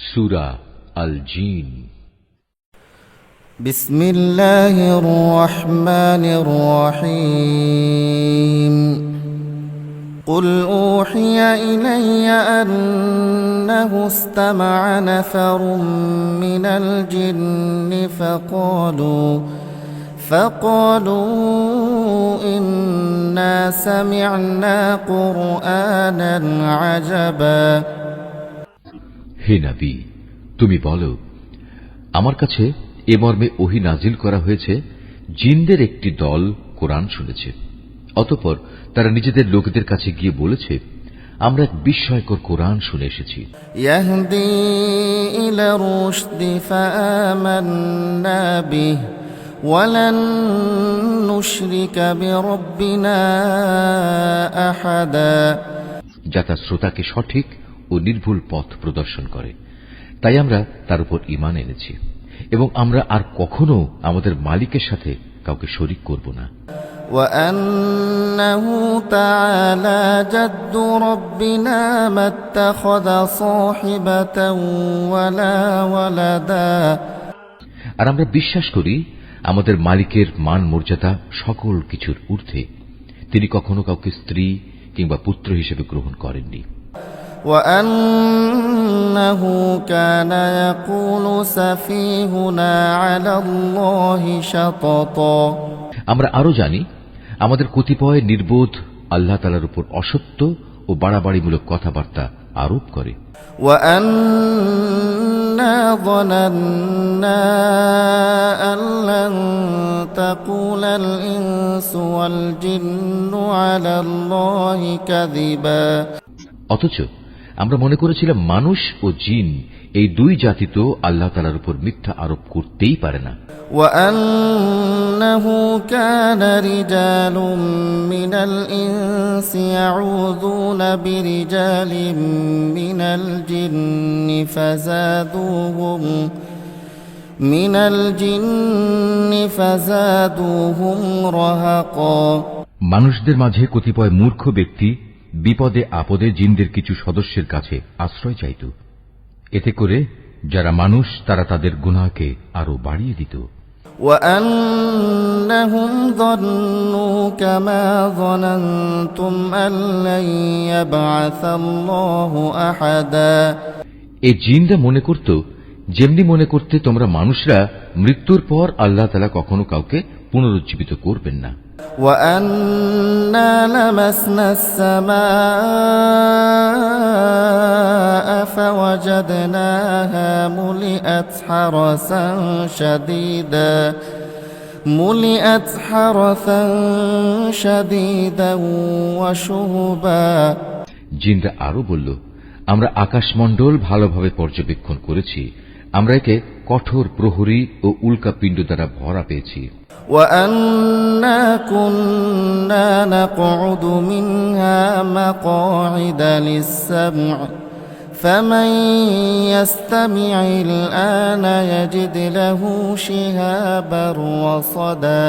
সূরা আল জিন। বিসমিল্লাহির রহমানির রহিম। قل أوحي إلي أنه استمع نفر من الجن فقالوا إنا سمعنا قرآنا عجبا। হে নবী, তুমি বলো, আমার কাছে এ মর্মে ওহী নাজিল করা হয়েছে, জিনদের একটি দল কোরআন শুনেছে। অতঃপর তারা নিজেদের লোকদের কাছে গিয়ে বলেছে, আমরা এক বিস্ময়কর কোরআন শুনে এসেছি। ইয়াহদি ইলা রুশদি ফাআমান্না বিহি ওয়ালান নুশরিকা বিরাব্বিনা আহাদা। যা তার শ্রোতাকে সঠিক ও নির্ভুল পথ প্রদর্শন করে, তাই আমরা তার উপর ঈমান এনেছি এবং আমরা আর কখনো আমাদের মালিকের সাথে কাউকে শরীক করব না। وأنه تعالى جد ربنا ما اتخذ صاحبة ولا ولدا। আর আমরা বিশ্বাস করি আমাদের মালিকের মান মর্যাদা সকল কিছুর ঊর্ধ্বে, তিনি কখনো কাউকে স্ত্রী কিংবা পুত্র হিসেবে গ্রহণ করেননি। وأنه كان يقول سفيهنا على الله شططا। আমরা আরো জানি আমাদের কতিপয় নির্বোধ আল্লাহ তাআলার উপর অসত্য ও বাড়াবাড়িমূলক কথাবার্তা আরোপ করে। وأنا ظننا أن لن تقول الإنس والجن على الله كذبا। অথচ আমরা মনে করেছিলাম মানুষ ও জিন এই দুই জাতি তো আল্লাহ তাআলার উপর মিথ্যা আরোপ করতেই পারে না। وأنه كان رجال من الإنس يعوذون برجال من الجن فزادوهم رهقا। মানুষদের মাঝে কতিপয় মূর্খ ব্যক্তি বিপদে আপদে জিনদের কিছু সদস্যের কাছে আশ্রয় চাইত, এতে করে যারা মানুষ তারা তাদের গুনাহকে আরো বাড়িয়ে দিত। وأنهم ظنوا كما ظننتم أن لن يبعث الله أحدا। এই জিনরা মনে করত যেমনি মনে করতে তোমরা মানুষরা মৃত্যুর পর আল্লাহ তাআলা কখনো কাউকে পুনরুজ্জীবিত করবেন না। وأنا لمسنا السماء فوجدناها ملئت حرسا شديدا وشهبا। জিনরা আরো বলল, আমরা আকাশমণ্ডল ভালোভাবে পর্যবেক্ষণ করেছি, আমরা একে কঠোর প্রহরী ও উল্কাপিণ্ড দ্বারা ভরা পেয়েছি। وأنا كنا نقعد منها مقاعد للسمع فمن يستمع الآن يجد له شهابا رصدا।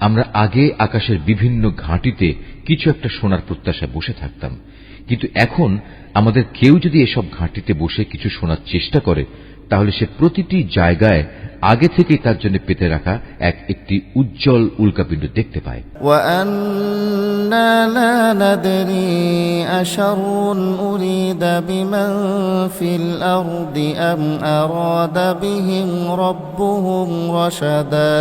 আমরা আগে আকাশের বিভিন্ন ঘাঁটিতে কিছু একটা শোনার প্রত্যাশায় বসে থাকতাম, কিন্তু এখন আমাদের কেউ যদি এসব ঘাঁটিতে বসে কিছু শোনার চেষ্টা করে, তাহলে সে প্রতিটি জায়গায় আগে থেকেই তার জন্য পেতে রাখা একটি উজ্জ্বল উল্কাপিণ্ড দেখতে পায়। وأنا لا ندري أشر أريد بمن في الأرض أم أراد بهم ربهم رشدا।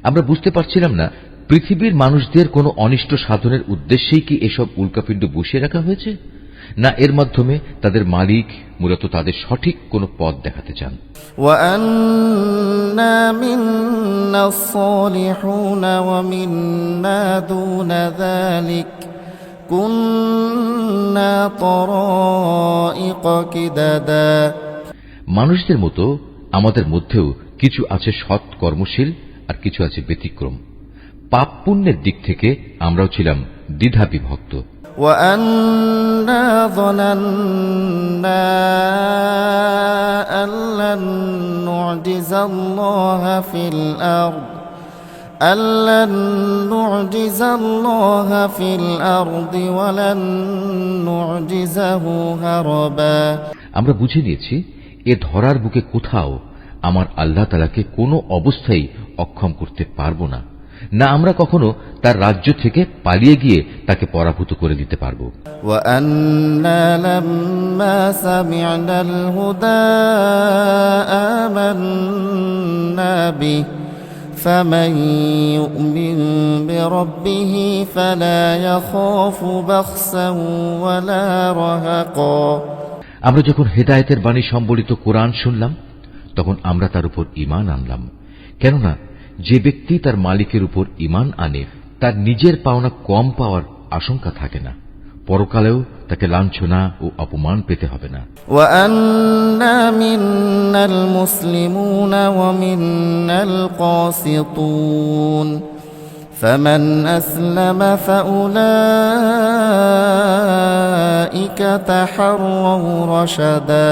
আমরা বুঝতে পারছিলাম না পৃথিবীর মানুষদের কোনো অনিষ্ট সাধনের উদ্দেশ্যেই কি এসব উল্কাপিণ্ড বসিয়ে রাখা হয়েছে, না এর মাধ্যমে তাদের মালিক মূলত তাদের সঠিক কোনো পথ দেখাতে চান। وأنا منا الصالحون ومنا دون ذلك كنا طرائق كددا। মানুষদের মতো আমাদের মধ্যেও কিছু আছে সৎ কর্মশীল আর কিছু আছে ব্যতিক্রম। পাপ পুণ্যের দিক থেকে আমরাও ছিলাম দ্বিধা বিভক্ত। وأنا ظننا أن لن نعجز الله في الأرض ولن نعجزه هربا। আমরা বুঝে নিয়েছি এ ধরার বুকে কোথাও আমার আল্লাহ তাআলাকে কোনো অবস্থায় অক্ষম করতে পারবো না, না আমরা কখনো তার রাজ্য থেকে পালিয়ে গিয়ে তাকে পরাভূত করে দিতে পারবো। وأنا لما سمعنا الهدى آمنا به فمن يؤمن بربه فلا يخاف بخسا ولا رهقا। আমরা যখন হেদায়েতের বাণী সম্বলিত কোরআন শুনলাম তখন আমরা তার উপর ঈমান আনলাম, কেননা যে ব্যক্তি তার মালিকের উপর ঈমান আনে তার নিজের পাওনা কম পাওয়ার আশঙ্কা থাকে না, পরকালেও তাকে লাঞ্ছনা ও অপমান পেতে হবে না। وأنا منا المسلمون ومنا القاسطون فمن أسلم فأولئك تحروا رشدا।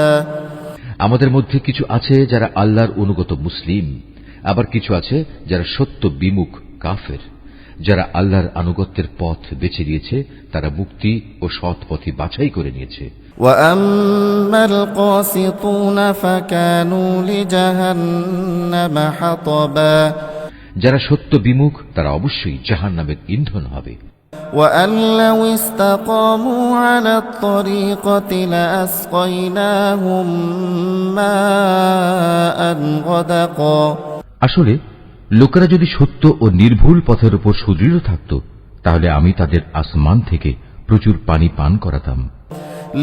আমাদের মধ্যে কিছু আছে যারা আল্লাহর অনুগত মুসলিম, আবার কিছু আছে যারা সত্য বিমুখ কাফের। যারা আল্লাহর আনুগত্যের পথ বেছে নিয়েছে তারা মুক্তি ও সৎ পথই বাছাই করে নিয়েছে। وأما القاسطون فكانوا لجهنم حطبا। যারা সত্য বিমুখ তারা অবশ্যই জাহান্নামের ইন্ধন হবে। وأن لو استقاموا على الطريقة لأسقيناهم ماء غدقا। আসলে লোকেরা যদি সত্য ও নির্ভুল পথের উপর সুদৃঢ় থাকত তাহলে আমি তাদের আসমান থেকে প্রচুর পানি পান করাতাম।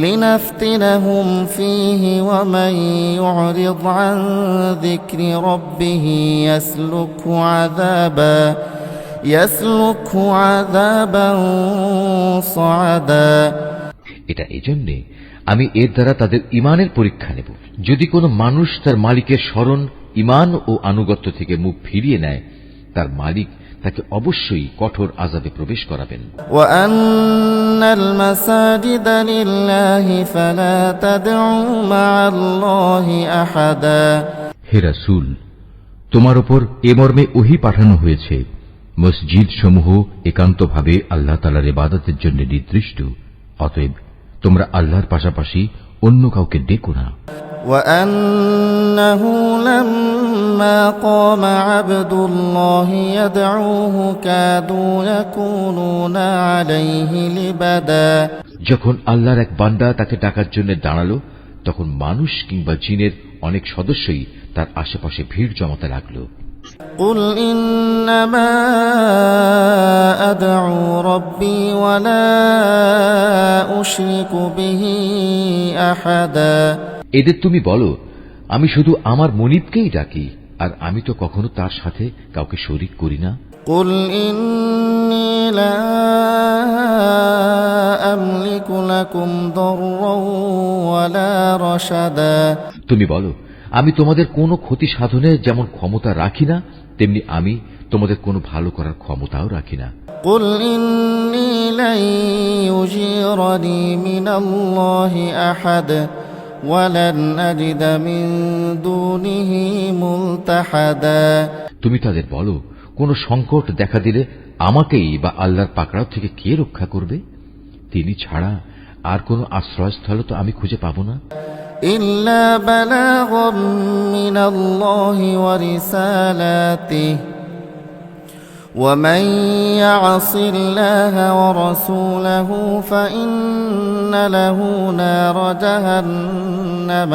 لنفتنهم فيه ومن يعرض عن ذكر ربه يسلكه عذابا صعدا। এটা এজন্যে আমি এর দ্বারা তাদের ঈমানের পরীক্ষা নেব। যদি কোনো মানুষ তার মালিকের স্মরণ, ঈমান ও আনুগত্য থেকে মুখ ফিরিয়ে নেয় তার মালিক তাকে অবশ্যই কঠোর আযাবে প্রবেশ করাবেন। وأن المساجد لله فلا تدعوا مع الله أحدا। হে রাসূল, তোমার উপর এ মর্মে ওহী পাঠানো হয়েছে, মসজিদ সমূহ একান্তভাবে আল্লাহ তাআলার ইবাদতের জন্য নির্দিষ্ট, অতএব তোমরা আল্লাহর পাশাপাশি অন্য কাউকে ডেকো না। وأنه لما قام عبد الله يدعوه كادوا يكونون عليه لبدا। যখন আল্লাহর এক বান্দা তাকে ডাকার জন্য দাঁড়ালো তখন মানুষ কিংবা জিনের অনেক সদস্যই তার আশেপাশে ভিড় জমাতে লাগলো। قل إنما أدعو ربي ولا أشرك به أحدا। এদের তুমি বলো, আমি শুধু আমার মনিবকেই ডাকি, আর আমি তো কখনো তার সাথে কাউকে শরীক করি না। قل إني لا أملك لكم ضرا ولا رشدا। তুমি বলো, আমি তোমাদের কোনো ক্ষতি সাধনের যেমন ক্ষমতা রাখি না তেমনি আমি তোমাদের কোনো ভালো করার ক্ষমতাও রাখি না। قل إني لن يجيرني من الله أحد ولن أجد من دونه ملتحدا। তুমি তাদের বলো, কোন সংকট দেখা দিলে আমাকেই বা আল্লাহর পাকড়াও থেকে কে রক্ষা করবে? তিনি ছাড়া আর কোনো আশ্রয়স্থল তো আমি খুঁজে পাবো না। إلا بلاغا من الله ورسالاته ومن يعص الله ورسوله فإن له نار جهنم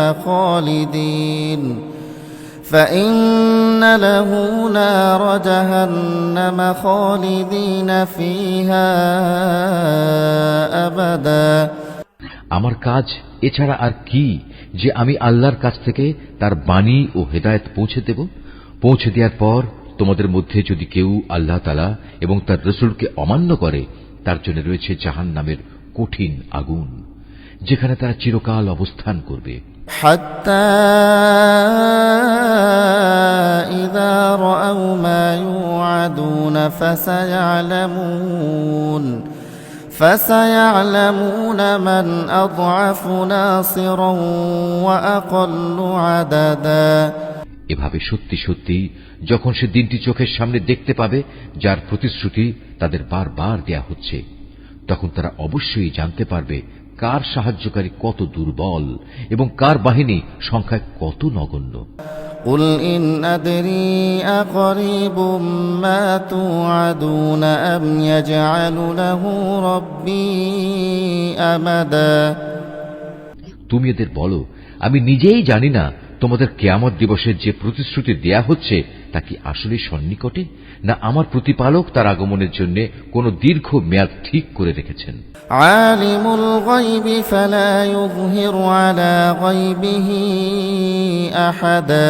خالدين فيها أبدا। আমার কাজ এছাড়া আর কি যে আমি আল্লাহর কাছ থেকে তার বাণী ও হেদায়েত পৌঁছে দেব। পৌঁছে দেওয়ার পর তোমাদের মধ্যে যদি কেউ আল্লাহ তাআলা এবং তার রাসূলকে অমান্য করে তার জন্য রয়েছে জাহান্নামের কঠিন আগুন, যেখানে তারা চিরকাল অবস্থান করবে। حتى إذا رأوا ما يوعدون فسيعلمون من أضعف ناصرا وأقل عددا। এভাবে সত্যি সত্যি যখন সে দিনটি চোখের সামনে দেখতে পাবে যার প্রতিশ্রুতি তাদের বারবার দেয়া হচ্ছে, তখন তারা অবশ্যই জানতে পারবে কার সাহায্যকারী কত দুর্বল এবং কার বাহিনী সংখ্যায় কত নগণ্য। قل إن أدري أقريب ما توعدون أم يجعل له ربي أمدا। তুমি এদের বলো, আমি নিজেই জানি না তোমাদের কিয়ামত দিবসের যে প্রতিশ্রুতি দেয়া হচ্ছে তা কি আসলে সন্নিকটে, না আমার প্রতিপালক তার আগমনের জন্য কোন দীর্ঘ মেয়াদ ঠিক করে রেখেছেন। আলিমুল গায়বি ফালা ইউযহিরু আলা গায়বিহি আহাদা।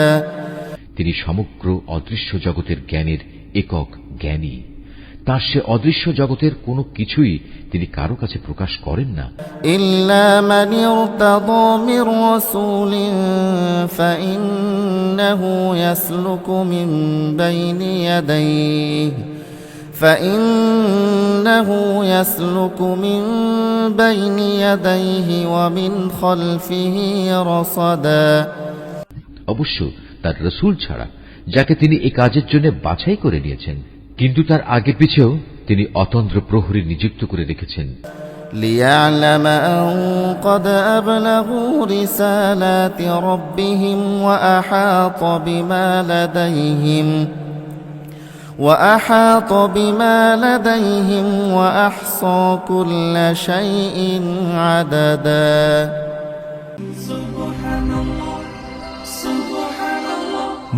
তিনি সমগ্র অদৃশ্য জগতের জ্ঞানের একক জ্ঞানী। তার সে অদৃশ্য জগতের কোনো কিছুই তিনি কারো কাছে প্রকাশ করেন না। ইল্লা মান ইরতাদা মির রাসূলিন ফাইন্নাহু ইয়াসলুকু মিন বাইনি ইয়াদাইহি ওয়া মিন খালফিহি রাসাদা। অবশ্য তার রাসূল ছাড়া যাকে তিনি এই কাজের জন্য বাছাই করে নিয়েছেন, কিন্তু তার আগে পিছেও তিনি অতন্দ্র প্রহরী নিযুক্ত করে রেখেছেন। লিয়া'লামা আন ক্বাদ আবলাগু রিসালাতি রাব্বিহিম ওয়া আহাতা বিমা লাদাইহিম ওয়া Ahsa Kulla শাইইন আদাদা।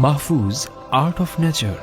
Mahfuz, Art of Nature.